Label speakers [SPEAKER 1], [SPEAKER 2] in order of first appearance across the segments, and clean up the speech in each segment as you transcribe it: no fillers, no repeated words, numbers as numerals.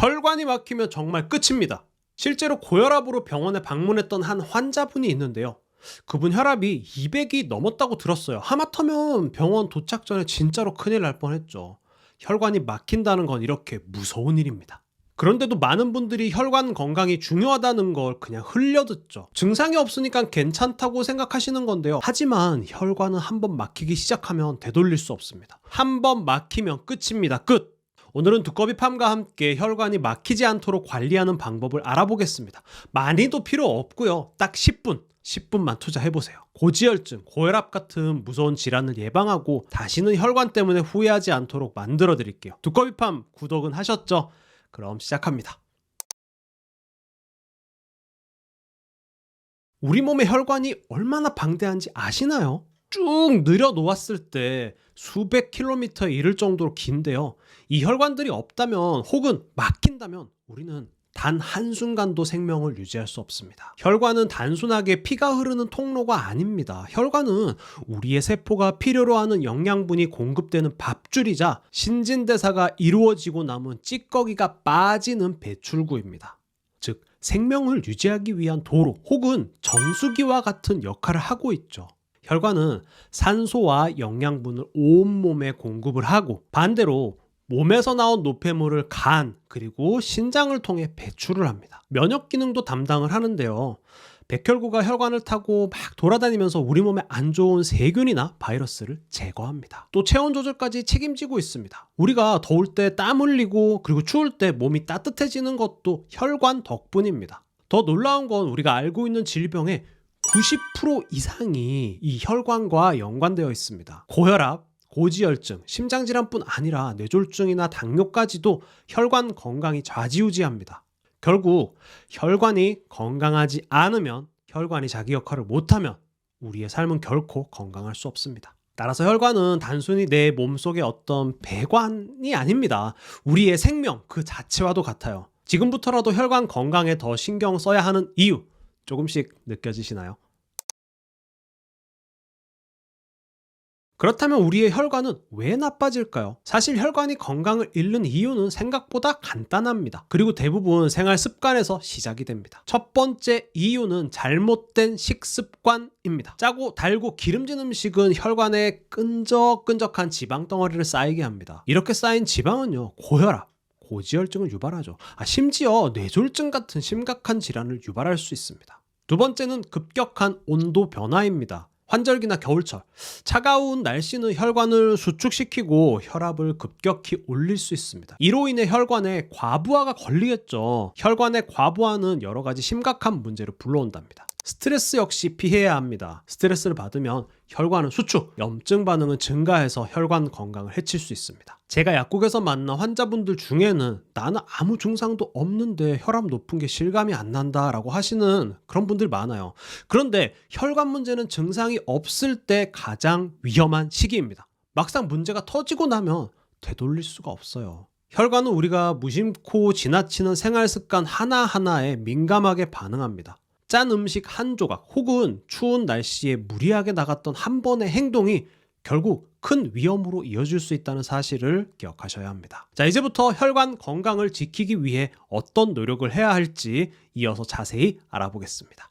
[SPEAKER 1] 혈관이 막히면 정말 끝입니다. 실제로 고혈압으로 병원에 방문했던 한 환자분이 있는데요. 그분 혈압이 200이 넘었다고 들었어요. 하마터면 병원 도착 전에 진짜로 큰일 날 뻔했죠. 혈관이 막힌다는 건 이렇게 무서운 일입니다. 그런데도 많은 분들이 혈관 건강이 중요하다는 걸 그냥 흘려듣죠. 증상이 없으니까 괜찮다고 생각하시는 건데요. 하지만 혈관은 한번 막히기 시작하면 되돌릴 수 없습니다. 한번 막히면 끝입니다. 끝! 오늘은 두꺼비팜과 함께 혈관이 막히지 않도록 관리하는 방법을 알아보겠습니다. 많이도 필요 없고요. 딱 10분만 투자해보세요. 고지혈증, 고혈압 같은 무서운 질환을 예방하고 다시는 혈관 때문에 후회하지 않도록 만들어 드릴게요. 두꺼비팜 구독은 하셨죠? 그럼 시작합니다. 우리 몸의 혈관이 얼마나 방대한지 아시나요? 쭉 늘여놓았을 때 수백 킬로미터에 이를 정도로 긴데요. 이 혈관들이 없다면 혹은 막힌다면 우리는 단 한순간도 생명을 유지할 수 없습니다. 혈관은 단순하게 피가 흐르는 통로가 아닙니다. 혈관은 우리의 세포가 필요로 하는 영양분이 공급되는 밥줄이자 신진대사가 이루어지고 남은 찌꺼기가 빠지는 배출구입니다. 즉, 생명을 유지하기 위한 도로 혹은 정수기와 같은 역할을 하고 있죠. 혈관은 산소와 영양분을 온몸에 공급을 하고 반대로 몸에서 나온 노폐물을 간 그리고 신장을 통해 배출을 합니다. 면역 기능도 담당을 하는데요. 백혈구가 혈관을 타고 막 돌아다니면서 우리 몸에 안 좋은 세균이나 바이러스를 제거합니다. 또 체온 조절까지 책임지고 있습니다. 우리가 더울 때 땀 흘리고 그리고 추울 때 몸이 따뜻해지는 것도 혈관 덕분입니다. 더 놀라운 건 우리가 알고 있는 질병의 90% 이상이 이 혈관과 연관되어 있습니다. 고혈압, 고지혈증, 심장질환뿐 아니라 뇌졸중이나 당뇨까지도 혈관 건강이 좌지우지합니다. 결국 혈관이 건강하지 않으면, 혈관이 자기 역할을 못하면 우리의 삶은 결코 건강할 수 없습니다. 따라서 혈관은 단순히 내 몸속의 어떤 배관이 아닙니다. 우리의 생명 그 자체와도 같아요. 지금부터라도 혈관 건강에 더 신경 써야 하는 이유 조금씩 느껴지시나요? 그렇다면 우리의 혈관은 왜 나빠질까요? 사실 혈관이 건강을 잃는 이유는 생각보다 간단합니다. 그리고 대부분 생활 습관에서 시작이 됩니다. 첫 번째 이유는 잘못된 식습관입니다. 짜고 달고 기름진 음식은 혈관에 끈적끈적한 지방 덩어리를 쌓이게 합니다. 이렇게 쌓인 지방은요, 고혈압, 고지혈증을 유발하죠. 심지어 뇌졸중 같은 심각한 질환을 유발할 수 있습니다. 두 번째는 급격한 온도 변화입니다. 환절기나 겨울철, 차가운 날씨는 혈관을 수축시키고 혈압을 급격히 올릴 수 있습니다. 이로 인해 혈관에 과부하가 걸리겠죠. 혈관의 과부하는 여러 가지 심각한 문제를 불러온답니다. 스트레스 역시 피해야 합니다. 스트레스를 받으면 혈관은 수축, 염증 반응은 증가해서 혈관 건강을 해칠 수 있습니다. 제가 약국에서 만난 환자분들 중에는 나는 아무 증상도 없는데 혈압 높은 게 실감이 안 난다 라고 하시는 그런 분들 많아요. 그런데 혈관 문제는 증상이 없을 때 가장 위험한 시기입니다. 막상 문제가 터지고 나면 되돌릴 수가 없어요. 혈관은 우리가 무심코 지나치는 생활 습관 하나하나에 민감하게 반응합니다. 짠 음식 한 조각 혹은 추운 날씨에 무리하게 나갔던 한 번의 행동이 결국 큰 위험으로 이어질 수 있다는 사실을 기억하셔야 합니다. 자, 이제부터 혈관 건강을 지키기 위해 어떤 노력을 해야 할지 이어서 자세히 알아보겠습니다.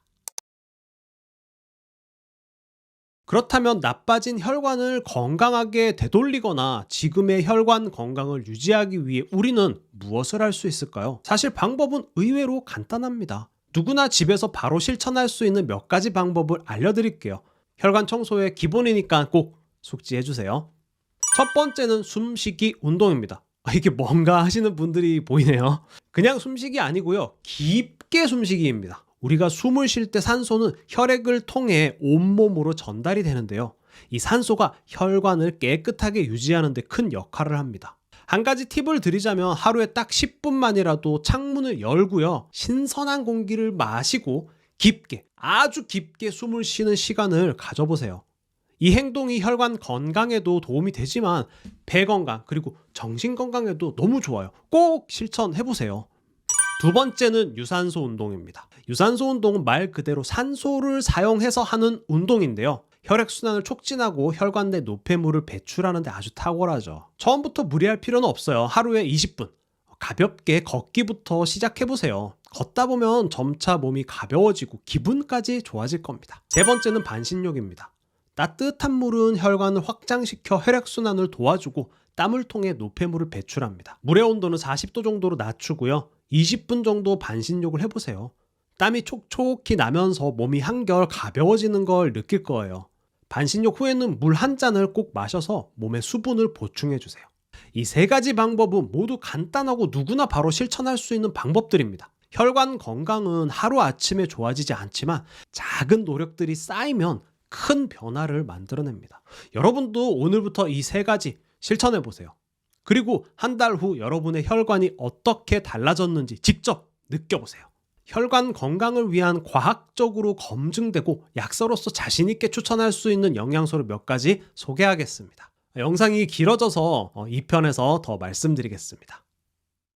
[SPEAKER 1] 그렇다면 나빠진 혈관을 건강하게 되돌리거나 지금의 혈관 건강을 유지하기 위해 우리는 무엇을 할 수 있을까요? 사실 방법은 의외로 간단합니다. 누구나 집에서 바로 실천할 수 있는 몇 가지 방법을 알려드릴게요. 혈관 청소의 기본이니까 꼭 숙지해주세요. 첫 번째는 숨쉬기 운동입니다. 이게 뭔가 하시는 분들이 보이네요. 그냥 숨쉬기 아니고요. 깊게 숨쉬기입니다. 우리가 숨을 쉴 때 산소는 혈액을 통해 온몸으로 전달이 되는데요. 이 산소가 혈관을 깨끗하게 유지하는 데 큰 역할을 합니다. 한 가지 팁을 드리자면 하루에 딱 10분만이라도 창문을 열고요. 신선한 공기를 마시고 깊게, 아주 깊게 숨을 쉬는 시간을 가져보세요. 이 행동이 혈관 건강에도 도움이 되지만 배 건강 그리고 정신 건강에도 너무 좋아요. 꼭 실천해보세요. 두 번째는 유산소 운동입니다. 유산소 운동은 말 그대로 산소를 사용해서 하는 운동인데요. 혈액순환을 촉진하고 혈관 내 노폐물을 배출하는 데 아주 탁월하죠. 처음부터 무리할 필요는 없어요. 하루에 20분, 가볍게 걷기부터 시작해보세요. 걷다 보면 점차 몸이 가벼워지고 기분까지 좋아질 겁니다. 세 번째는 반신욕입니다. 따뜻한 물은 혈관을 확장시켜 혈액순환을 도와주고 땀을 통해 노폐물을 배출합니다. 물의 온도는 40도 정도로 낮추고요. 20분 정도 반신욕을 해보세요. 땀이 촉촉히 나면서 몸이 한결 가벼워지는 걸 느낄 거예요. 반신욕 후에는 물 한 잔을 꼭 마셔서 몸에 수분을 보충해주세요. 이 세 가지 방법은 모두 간단하고 누구나 바로 실천할 수 있는 방법들입니다. 혈관 건강은 하루아침에 좋아지지 않지만 작은 노력들이 쌓이면 큰 변화를 만들어냅니다. 여러분도 오늘부터 이 세 가지 실천해보세요. 그리고 한 달 후 여러분의 혈관이 어떻게 달라졌는지 직접 느껴보세요. 혈관 건강을 위한 과학적으로 검증되고 약사로서 자신있게 추천할 수 있는 영양소를 몇 가지 소개하겠습니다. 영상이 길어져서 2편에서 더 말씀드리겠습니다.